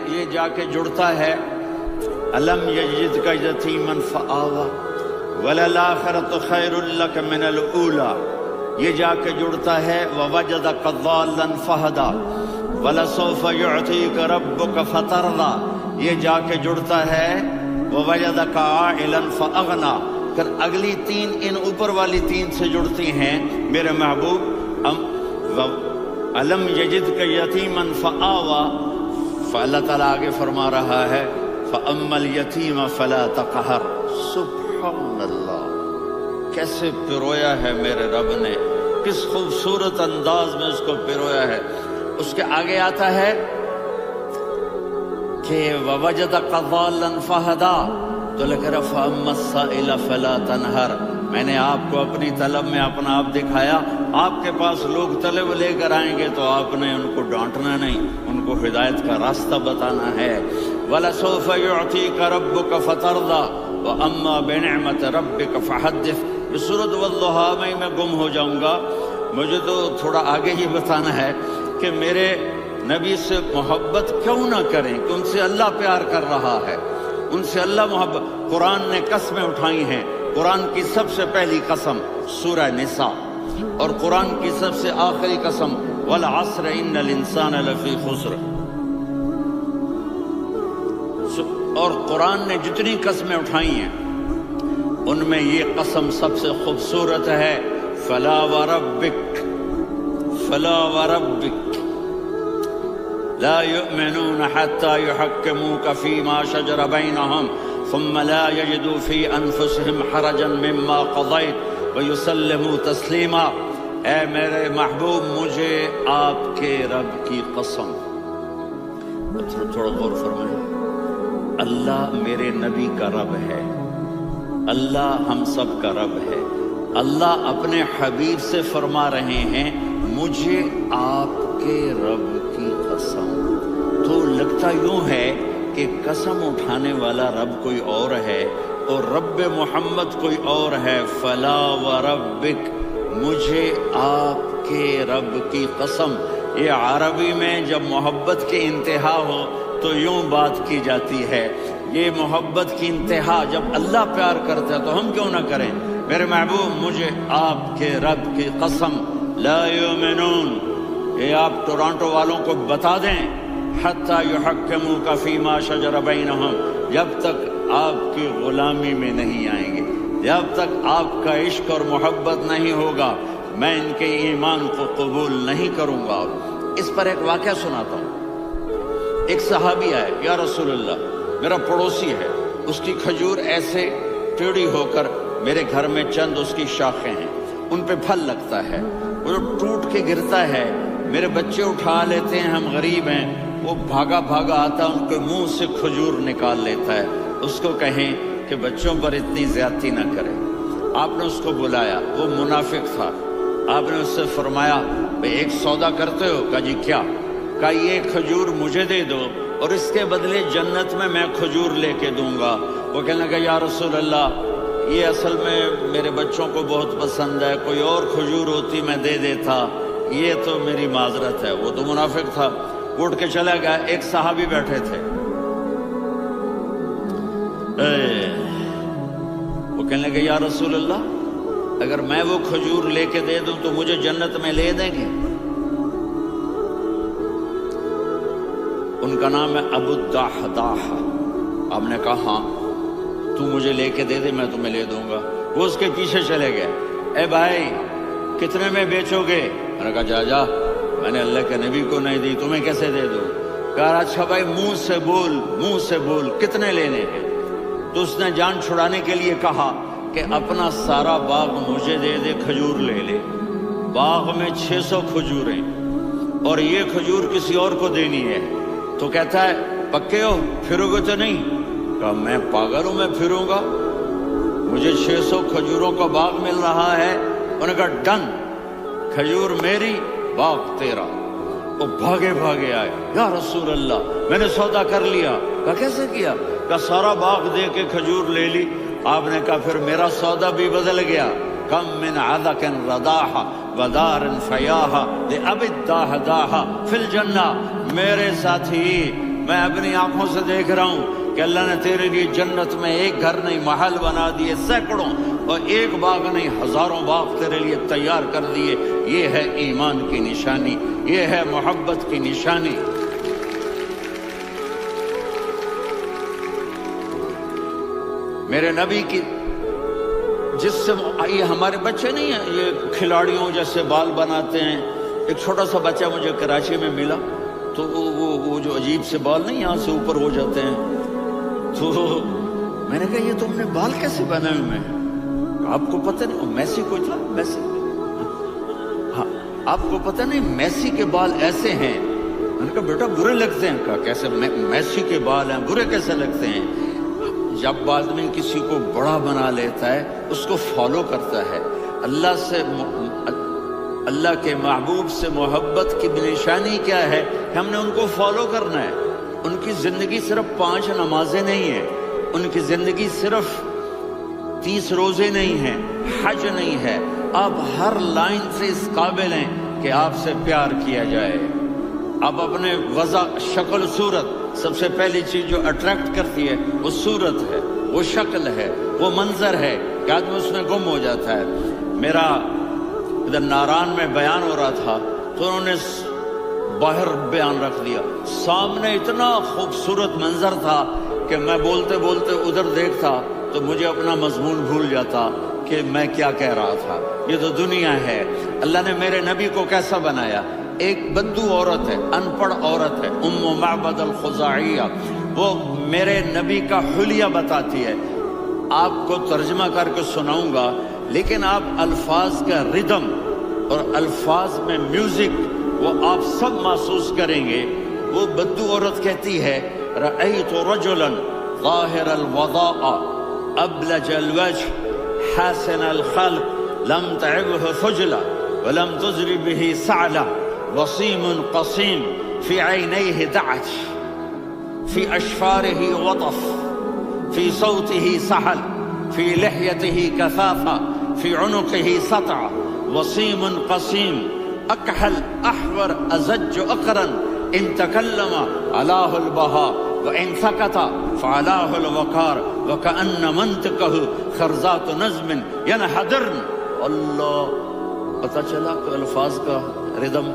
یہ جا کے جڑتا ہے الم یجدک یتیما فآوی وللآخرۃ خیر لک من الاولی، یہ جا کے جڑتا ہے ووجدک ضالا فہدی ولسوف یعطیک ربک فترضی، یہ جا کے جڑتا ہے ووجدک عائلا فاغنی، پھر اگلی تین ان اوپر والی تین سے جڑتی ہیں میرے محبوب الم یجدک یتیما فآوی، فاللہ تعالیٰ آگے فرما رہا ہے فاما الیتیم فلا تقہر۔ سبحان اللہ، کیسے پرویا ہے میرے رب نے، کس خوبصورت انداز میں اس کو پرویا ہے۔ اس کے آگے آتا ہے کہ ووجدک ضالا فہدی، تو لکھ رہا فاما السائل فلا تنہر، میں نے آپ کو اپنی طلب میں اپنا آپ دکھایا، آپ کے پاس لوگ طلب لے کر آئیں گے تو آپ نے ان کو ڈانٹنا نہیں، ان کو ہدایت کا راستہ بتانا ہے۔ وَلَسَوْفَ يُعْطِيكَ رَبُّكَ فَتَرْضَىٰ وَأَمَّا بِنِعْمَةِ رَبِّكَ فَحَدِّثْ۔ یہ سورۃ والضحیٰ میں گم ہو جاؤں گا، مجھے تو تھوڑا آگے ہی بتانا ہے کہ میرے نبی سے محبت کیوں نہ کریں، کہ ان سے اللہ پیار کر رہا ہے، ان سے اللہ محبت۔ قرآن نے قسمیں اٹھائی ہیں، قرآن کی سب سے پہلی قسم سورہ نساء، اور قرآن کی سب سے آخری قسم والعصر ان الانسان لفی خسر۔ اور قرآن نے جتنی قسمیں اٹھائی ہیں ان میں یہ قسم سب سے خوبصورت ہے، فلا وربک فلا وربک لا يؤمنون حتى يحكموك فيما شجر بينهم ثم لا يجدوا في انفسهم حرجا مما قضيت ويسلموا تسلیما۔ اے میرے محبوب، مجھے آپ کے رب کی قسم، تھوڑا غور فرمائیں، اللہ میرے نبی کا رب ہے، اللہ ہم سب کا رب ہے، اللہ اپنے حبیب سے فرما رہے ہیں مجھے آپ کے رب کی قسم۔ تو لگتا یوں ہے کہ قسم اٹھانے والا رب کوئی اور ہے اور رب محمد کوئی اور ہے۔ فلا وربک، مجھے آپ کے رب کی قسم۔ یہ عربی میں جب محبت کی انتہا ہو تو یوں بات کی جاتی ہے، یہ محبت کی انتہا جب اللہ پیار کرتا ہے تو ہم کیوں نہ کریں۔ میرے محبوب، مجھے آپ کے رب کی قسم، لا یؤمنون، یہ آپ ٹورانٹو والوں کو بتا دیں، حتی یحکموک فیما شجر بینہم، جب تک آپ کی غلامی میں نہیں آئیں گے، جب تک آپ کا عشق اور محبت نہیں ہوگا، میں ان کے ایمان کو قبول نہیں کروں گا۔ اس پر ایک واقعہ سناتا ہوں۔ ایک صحابی آئے، یا رسول اللہ، میرا پڑوسی ہے، اس کی کھجور ایسے ٹیڑھی ہو کر میرے گھر میں چند اس کی شاخیں ہیں، ان پہ پھل لگتا ہے، وہ جو ٹوٹ کے گرتا ہے، میرے بچے اٹھا لیتے ہیں، ہم غریب ہیں، وہ بھاگا بھاگا آتا ان کے منہ سے کھجور نکال لیتا ہے۔ اس کو کہیں کہ بچوں پر اتنی زیادتی نہ کرے۔ آپ نے اس کو بلایا، وہ منافق تھا، آپ نے اس سے فرمایا بھئی ایک سودا کرتے ہو؟ کہا جی کیا؟ کہا یہ کھجور مجھے دے دو اور اس کے بدلے جنت میں کھجور لے کے دوں گا۔ وہ کہنے لگا یا رسول اللہ، یہ اصل میں میرے بچوں کو بہت پسند ہے، کوئی اور کھجور ہوتی میں دے دیتا، یہ تو میری معذرت ہے۔ وہ تو منافق تھا، اٹھ کے چلا گیا۔ ایک صحابی بیٹھے تھے، وہ کہنے لگے یا رسول اللہ، اگر میں وہ کھجور لے کے دے دوں تو مجھے جنت میں لے دیں گے؟ ان کا نام ہے ابو الدحداح۔ آپ نے کہا ہاں، تو مجھے لے کے دے دے، میں تمہیں لے دوں گا۔ وہ اس کے پیچھے چلے گئے، اے بھائی کتنے میں بیچو گے؟ میں نے کہا جا جا، میں نے اللہ کے نبی کو نہیں دی، تمہیں کیسے دے دوں؟ کہا اچھا بھائی منہ سے بول، منہ سے بول، کتنے لینے ہیں؟ تو اس نے جان چھڑانے کے لیے کہا کہ اپنا سارا باغ مجھے دے دے، کھجور لے لے۔ باغ میں 600 کھجوریں اور یہ کھجور کسی اور کو دینی ہے۔ تو کہتا ہے پکے ہو، پھرو گے تو نہیں؟ کہا میں پاگل ہوں، میں پھروں گا؟ مجھے 600 کھجوروں کا باغ مل رہا ہے۔ انہوں نے کہا ڈن، کھجور میری، باغ تیرا۔ وہ بھاگے بھاگے آئے، یا رسول اللہ میں نے سودا کر لیا۔ کہا کیسے کیا؟ کہا سارا باغ دے کے کھجور لے لی۔ آپ نے کہا پھر میرا سودا بھی بدل گیا۔ کم من عدق رداح ودار فیاح لأب الدحداح فی الجنہ۔ میرے ساتھی میں اپنی آنکھوں سے دیکھ رہا ہوں کہ اللہ نے تیرے لیے جنت میں ایک گھر نہیں محل بنا دیے سینکڑوں، اور ایک باغ نہیں ہزاروں باغ تیرے لیے تیار کر دیے۔ یہ ہے ایمان کی نشانی، یہ ہے محبت کی نشانی۔ میرے نبی کی جس سے یہ ہمارے بچے نہیں ہیں، یہ کھلاڑیوں جیسے بال بناتے ہیں۔ ایک چھوٹا سا بچہ مجھے کراچی میں ملا، تو وہ جو عجیب سے بال نہیں یہاں سے اوپر ہو جاتے ہیں، تو میں نے کہا یہ تم نے بال کیسے بنائے ہوئے ہیں؟ آپ کو پتہ نہیں میسی کو تھا، میسی، ہاں آپ کو پتہ نہیں میسی کے بال ایسے ہیں؟ میں نے کہا بیٹا برے لگتے ہیں۔ کہا کیسے؟ میسی کے بال ہیں برے کیسے لگتے ہیں؟ جب آدمی کسی کو بڑا بنا لیتا ہے اس کو فالو کرتا ہے۔ اللہ کے محبوب سے محبت کی نشانی کیا ہے کہ ہم نے ان کو فالو کرنا ہے۔ ان کی زندگی صرف 5 نمازیں نہیں ہیں، ان کی زندگی صرف 30 روزے نہیں ہیں، حج نہیں ہے۔ آپ ہر لائن سے اس قابل ہیں کہ آپ سے پیار کیا جائے۔ آپ اپنے وضع، شکل، صورت، سب سے پہلی چیز جو اٹریکٹ کرتی ہے وہ صورت ہے، وہ شکل ہے، وہ منظر ہے کہ آدمی اس میں گم ہو جاتا ہے۔ میرا ادھر ناران میں بیان ہو رہا تھا تو انہوں نے باہر بیان رکھ دیا، سامنے اتنا خوبصورت منظر تھا کہ میں بولتے بولتے ادھر دیکھتا تو مجھے اپنا مضمون بھول جاتا کہ میں کیا کہہ رہا تھا۔ یہ تو دنیا ہے۔ اللہ نے میرے نبی کو کیسا بنایا؟ ایک بدو عورت ہے، ان پڑھ عورت ہے، ام معبد الخزاعیہ، وہ میرے نبی کا حلیہ بتاتی ہے۔ آپ کو ترجمہ کر کے سناؤں گا، لیکن آپ الفاظ کا ردم اور الفاظ میں میوزک وہ آپ سب محسوس کریں گے۔ وہ بدو عورت کہتی ہے رأیت رجلا ظاہر الوضاء ابلج الوجه حاسن الخلق لم تعبه خجلة ولم تزر به سعلة وصيم قصيم في عينيه دعج في أشفاره وطف في صوته سحل في لحيته كثافة في عنقه سطع وصيم قصيم أكحل أحور أزج أقرن إن تكلم علاه البهاء وإن سكت فعلاه الوقار وكأن منطقه خرزات نظم ينحدرن۔ اللہ، پتہ چلا کہ الفاظ کا ردم،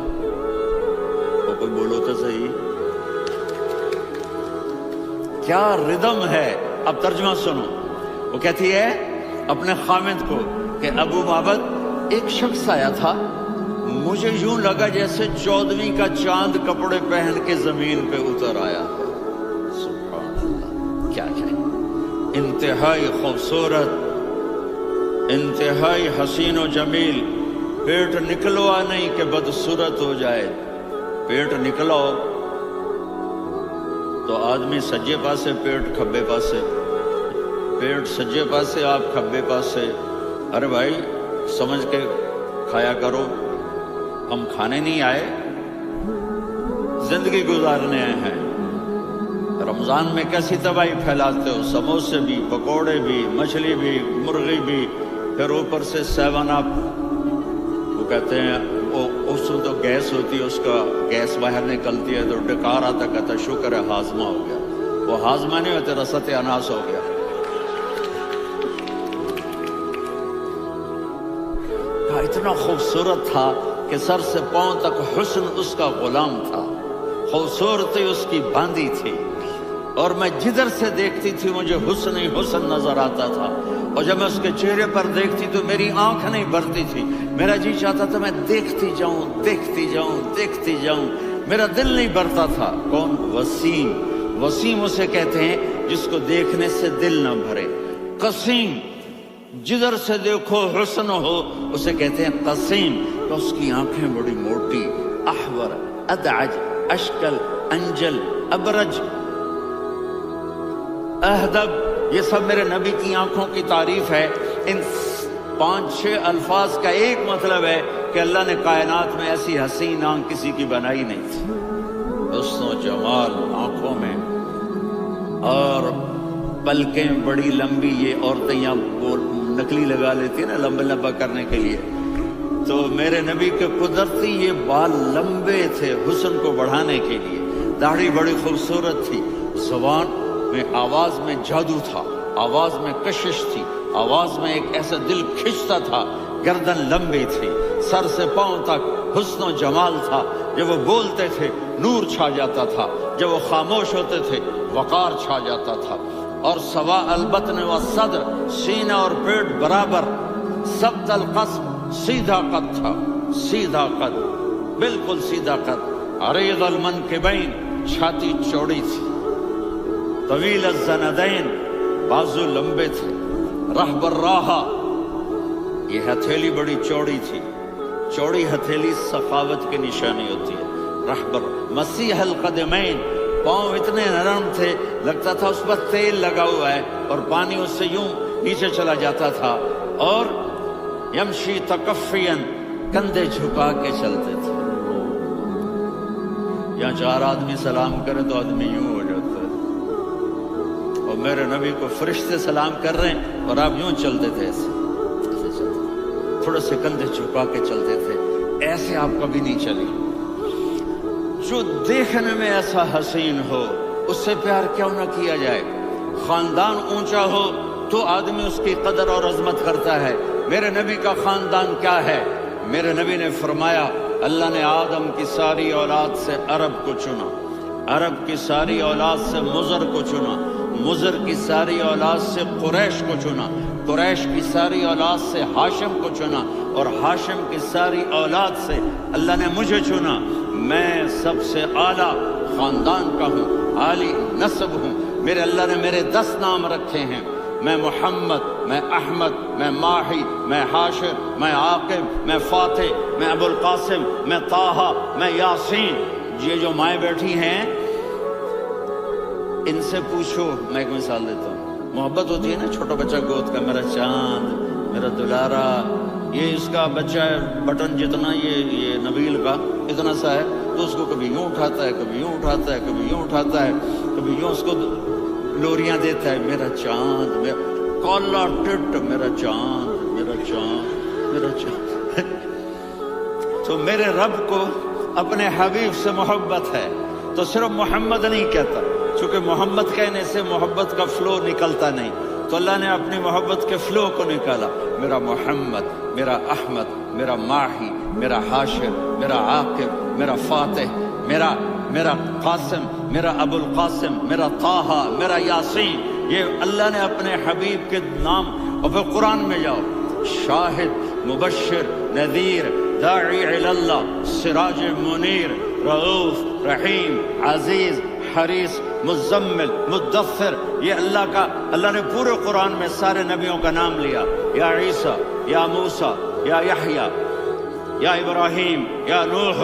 وہ کوئی بولو تو صحیح کیا ردم ہے۔ اب ترجمہ سنو۔ وہ کہتی ہے اپنے خامد کو کہ ابو معبد ایک شخص آیا تھا، مجھے یوں لگا جیسے 14ویں کا چاند کپڑے پہن کے زمین پہ اتر آیا ہے۔ سبحان اللہ، کیا کہیں، انتہائی خوبصورت، انتہائی حسین و جمیل۔ پیٹ نکلوا نہیں کہ بدصورت ہو جائے، پیٹ نکلاؤ تو آدمی سجے پاسے پیٹ کھبے پاسے، پیٹ سجے پاسے آپ کھبے پاسے۔ ارے بھائی سمجھ کے کھایا کرو، ہم کھانے نہیں آئے، زندگی گزارنے آئے ہیں۔ رمضان میں کیسی تباہی پھیلاتے ہو، سموسے بھی، پکوڑے بھی، مچھلی بھی، مرغی بھی، پھر اوپر سے 7 اپ، وہ کہتے ہیں اس میں تو گیس ہوتی ہے، اس کا گیس باہر نکلتی ہے تو ڈکار آتا، کہتا شکر ہے ہاضمہ ہو گیا۔ وہ ہاضمہ نہیں ہوتا، رست اناس ہو گیا۔ اتنا خوبصورت تھا کہ سر سے پاؤں تک حسن اس کا غلام تھا، خوبصورتی اس کی باندھی تھی، اور میں جدھر سے دیکھتی تھی مجھے حسن ہی حسن نظر آتا تھا، اور جب میں اس کے چہرے پر دیکھتی تو میری آنکھ نہیں بھرتی تھی، میرا جی چاہتا تھا میں دیکھتی جاؤں دیکھتی جاؤں دیکھتی جاؤں، میرا دل نہیں بھرتا تھا۔ کون؟ وسیم۔ وسیم اسے کہتے ہیں جس کو دیکھنے سے دل نہ بھرے۔ قسیم، جدھر سے دیکھو حسن ہو، اسے کہتے ہیں قسیم، تو اس کی آنکھیں بڑی موٹی، احور، ادعج، اشکل، انجل، ابرج، اہدب، یہ سب میرے نبی کی آنکھوں کی تعریف ہے۔ ان 5-6 الفاظ کا ایک مطلب ہے کہ اللہ نے کائنات میں ایسی حسین آنکھ کسی کی بنائی نہیں تھی، حسن و جمال آنکھوں میں، اور پلکیں بڑی لمبی، یہ عورتیں یہاں نکلی لگا لیتی ہیں نا لمبا لمبا کرنے کے لیے، تو میرے نبی کے قدرتی یہ بال لمبے تھے حسن کو بڑھانے کے لیے۔ داڑھی بڑی خوبصورت تھی، زبان میں آواز میں جادو تھا، آواز میں کشش تھی، آواز میں ایک ایسا دل کھنچتا تھا، گردن لمبی تھی، سر سے پاؤں تک حسن و جمال تھا، جب وہ بولتے تھے نور چھا جاتا تھا، جب وہ خاموش ہوتے تھے وقار چھا جاتا تھا، اور سوا البطن و صدر، سینہ اور پیٹ برابر، سبت القصب، سیدھا قد تھا، سیدھا قد، بالکل سیدھا قد، عریض المنکبین، چھاتی چوڑی تھی، طویل الزندین، بازو لمبے تھے، رحب الراحہ، یہ ہتھیلی بڑی چوڑی تھی، چوڑی ہتھیلی سخاوت کی نشانی ہوتی ہے، رحبر، مسیح القدمین، پاؤں اتنے نرم تھے لگتا تھا اس پر تیل لگا ہوا ہے اور پانی اس سے یوں نیچے چلا جاتا تھا، اور یمشی تکفین، کندھے جھکا کے چلتے تھے، یہاں 4 آدمی سلام کرے تو آدمی یوں ہو جاتا ہے، اور میرے نبی کو فرشتے سلام کر رہے ہیں اور آپ یوں چلتے تھے، ایسے تھوڑے سے کندھے جھکا کے چلتے تھے، ایسے آپ کبھی نہیں چلے۔ جو دیکھنے میں ایسا حسین ہو اس سے پیار کیوں نہ کیا جائے؟ خاندان اونچا ہو تو آدمی اس کی قدر اور عظمت کرتا ہے۔ میرے نبی کا خاندان کیا ہے؟ میرے نبی نے فرمایا اللہ نے آدم کی ساری اولاد سے عرب کو چنا، عرب کی ساری اولاد سے مضر کو چنا، مضر کی ساری اولاد سے قریش کو چنا، قریش کی ساری اولاد سے ہاشم کو چنا، اور ہاشم کی ساری اولاد سے اللہ نے مجھے چنا۔ میں سب سے اعلیٰ خاندان کا ہوں، عالی نسب ہوں۔ میرے اللہ نے میرے 10 نام رکھے ہیں، میں محمد، میں احمد، میں ماہی، میں حاشر، میں عاقب، میں فاتح، میں ابو القاسم، میں طٰہٰ، میں یاسین۔ یہ جو مائیں بیٹھی ہیں ان سے پوچھو، میں ایک مثال دیتا ہوں، محبت ہوتی ہے نا، چھوٹا بچہ گود کا، میرا چاند، میرا دلارا، یہ اس کا بچہ ہے بٹن جتنا، یہ نبیل کا اتنا سا ہے، تو اس کو کبھی یوں اٹھاتا ہے، کبھی یوں اٹھاتا ہے، کبھی یوں اٹھاتا ہے، کبھی یوں اس کو لوریاں دیتا ہے، میرا چاند، میرا کالا ٹٹ، میرا چاند، میرا چاند، میرا چاند۔ تو میرے رب کو اپنے حبیب سے محبت ہے تو صرف محمد نہیں کہتا، چونکہ محمد کہنے سے محبت کا فلو نکلتا نہیں، تو اللہ نے اپنی محبت کے فلو کو نکالا، میرا محمد، میرا احمد، میرا ماہی، میرا حاشر، میرا عاقب، میرا فاتح، میرا قاسم، میرا ابو القاسم، میرا طٰہٰ، میرا یاسین۔ یہ اللہ نے اپنے حبیب کے نام، اور پھر قرآن میں جاؤ، شاہد، مبشر، نذیر، داعی الی اللہ، سراج منیر، رؤوف، رحیم، عزیز، حریص، مزمل، مدثر، یہ اللہ نے پورے قرآن میں سارے نبیوں کا نام لیا، یا عیسیٰ، یا موسیٰ، یا یحییٰ، یا ابراہیم، یا نوح،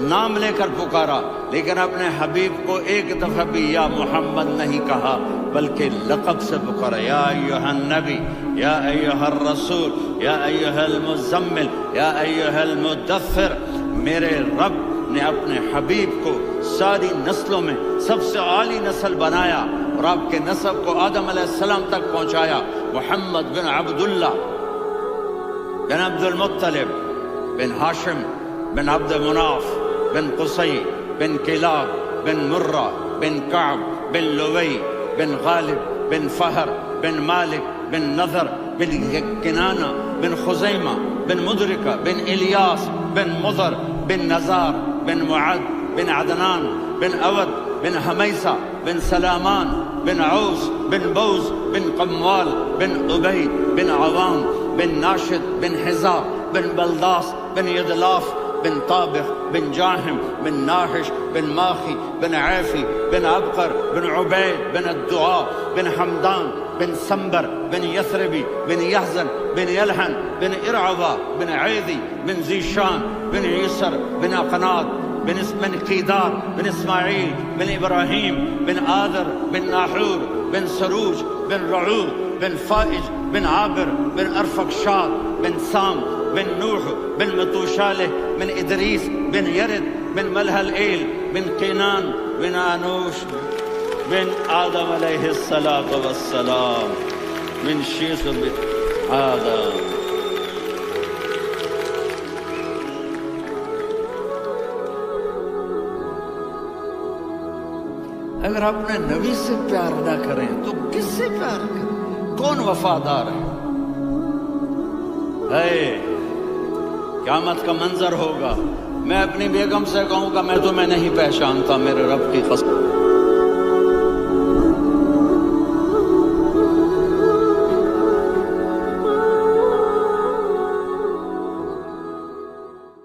نام لے کر پکارا، لیکن اپنے حبیب کو ایک دفعہ بھی یا محمد نہیں کہا، بلکہ لقب سے پکارا، یا ایھا النبی، یا ایھا الرسول، یا ایھا المزمل، یا ایھا المدثر۔ میرے رب نے اپنے حبیب کو ساری نسلوں میں سب سے عالی نسل بنایا، اور آپ کے نسب کو آدم علیہ السلام تک پہنچایا۔ محمد بن عبداللہ بن عبد المطلب بن ہاشم بن عبد مناف بن قصی بن کلاب بن مرہ بن کعب بن لوی بن غالب بن فہر بن مالک بن نضر بن کنانہ بن خزیمہ بن مدرکہ بن الیاس بن مضر بن نزار بن معد بن عدنان بن اود بن حمیسہ بن سلامان بن عوس بن بوز بن قموال بن عبید بن عوام بن ناشد بن حزاب بن بلداس بن یدلاف بن طابخ بن جاہم بن ناحش بن ماخی بن عیفی بن عبقر بن عبید بن الدعاء بن حمدان بن سنبر بن یثربی بن یحزن بن یلحن بن ارعوا بن عیدی بن ذیشان بن عیسر بن اقناد بن قیدار بن اسماعیل بن ابراہیم بن آذر بن ناحور بن سروج بن رعور بن فائج بن عابر بن ارفقشاد بن سام بن نوح بن متوشالہ بن ادریس بن یرد بن ملح العیل بن قینان بن آنوش بن آدم علیہ السلام بن شیث بن آدم۔ اگر اپنے نبی سے پیار نہ کریں تو کس سے پیار کریں؟ کون وفادار ہے؟ قیامت کا منظر ہوگا، میں اپنی بیگم سے کہوں گا میں تمہیں نہیں پہچانتا، میرے رب کی قسم